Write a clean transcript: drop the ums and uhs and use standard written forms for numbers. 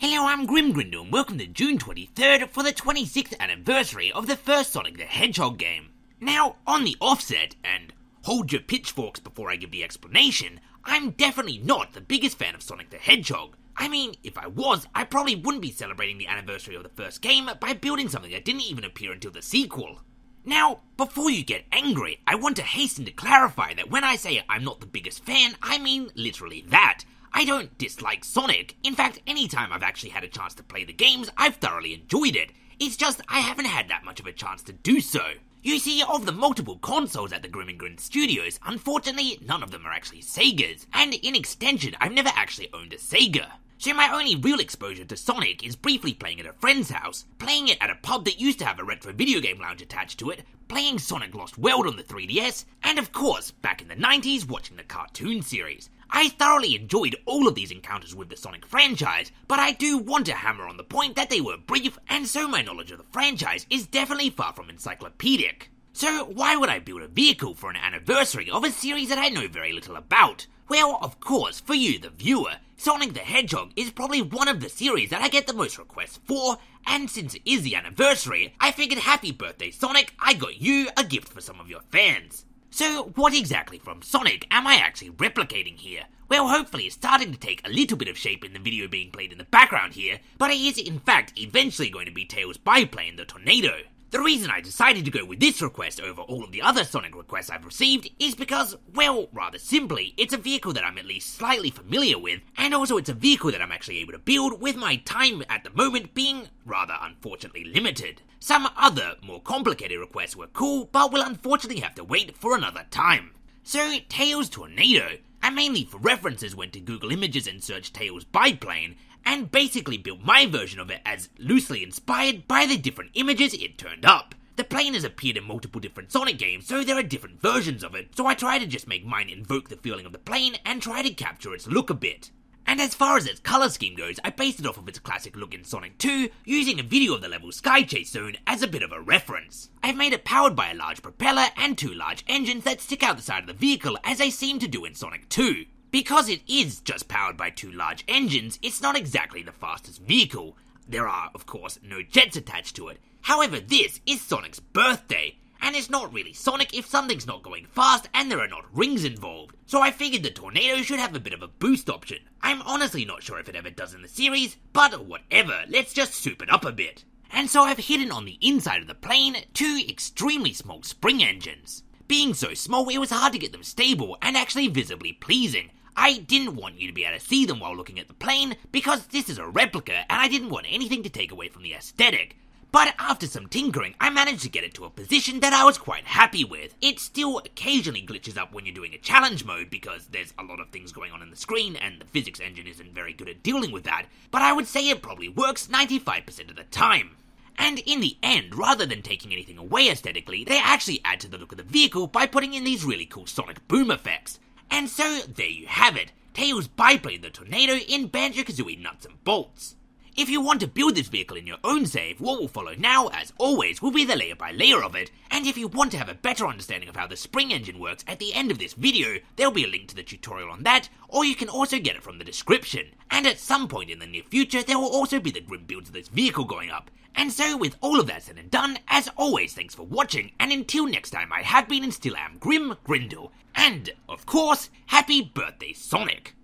Hello, I'm Grin and welcome to June 23rd for the 26th anniversary of the first Sonic the Hedgehog game. Now, on the offset, and hold your pitchforks before I give the explanation, I'm definitely not the biggest fan of Sonic the Hedgehog. I mean, if I was, I probably wouldn't be celebrating the anniversary of the first game by building something that didn't even appear until the sequel. Now, before you get angry, I want to hasten to clarify that when I say I'm not the biggest fan, I mean literally that. I don't dislike Sonic. In fact, anytime I've actually had a chance to play the games, I've thoroughly enjoyed it. It's just I haven't had that much of a chance to do so. You see, of the multiple consoles at the Grin Studios, unfortunately, none of them are actually Sega's, and in extension, I've never actually owned a Sega. So my only real exposure to Sonic is briefly playing at a friend's house, playing it at a pub that used to have a retro video game lounge attached to it, playing Sonic Lost World on the 3DS, and of course, back in the 90s, watching the cartoon series. I thoroughly enjoyed all of these encounters with the Sonic franchise, but I do want to hammer on the point that they were brief, and so my knowledge of the franchise is definitely far from encyclopedic. So why would I build a vehicle for an anniversary of a series that I know very little about? Well, of course, for you, the viewer, Sonic the Hedgehog is probably one of the series that I get the most requests for, and since it is the anniversary, I figured happy birthday Sonic, I got you a gift for some of your fans. So what exactly from Sonic am I actually replicating here? Well, hopefully it's starting to take a little bit of shape in the video being played in the background here, but it is in fact eventually going to be Tails' biplane, the Tornado. The reason I decided to go with this request over all of the other Sonic requests I've received is because, well, rather simply, it's a vehicle that I'm at least slightly familiar with, and also it's a vehicle that I'm actually able to build with my time at the moment being rather unfortunately limited. Some other, more complicated requests were cool, but will unfortunately have to wait for another time. So, Tails' Tornado. I mainly for references went to Google Images and searched Tails' biplane, and basically built my version of it as loosely inspired by the different images it turned up. The plane has appeared in multiple different Sonic games, so there are different versions of it, so I try to just make mine invoke the feeling of the plane and try to capture its look a bit. And as far as its colour scheme goes, I based it off of its classic look in Sonic 2, using a video of the level Sky Chase Zone as a bit of a reference. I've made it powered by a large propeller and two large engines that stick out the side of the vehicle as they seem to do in Sonic 2. Because it is just powered by two large engines, it's not exactly the fastest vehicle. There are, of course, no jets attached to it. However, this is Sonic's birthday, and it's not really Sonic if something's not going fast and there are not rings involved. So I figured the Tornado should have a bit of a boost option. I'm honestly not sure if it ever does in the series, but whatever, let's just soup it up a bit. And so I've hidden on the inside of the plane two extremely small spring engines. Being so small, it was hard to get them stable and actually visibly pleasing. I didn't want you to be able to see them while looking at the plane, because this is a replica and I didn't want anything to take away from the aesthetic. But after some tinkering, I managed to get it to a position that I was quite happy with. It still occasionally glitches up when you're doing a challenge mode because there's a lot of things going on the screen and the physics engine isn't very good at dealing with that, but I would say it probably works 95% of the time. And in the end, rather than taking anything away aesthetically, they actually add to the look of the vehicle by putting in these really cool sonic boom effects. And so, there you have it, Tails' biplane the Tornado in Banjo-Kazooie Nuts and Bolts. If you want to build this vehicle in your own save, what will follow now, as always, will be the layer by layer of it, and if you want to have a better understanding of how the spring engine works at the end of this video, there'll be a link to the tutorial on that, or you can also get it from the description. And at some point in the near future, there will also be the Grin builds of this vehicle going up. And so, with all of that said and done, as always, thanks for watching, and until next time, I have been and still am Grim Grindle. And, of course, happy birthday, Sonic!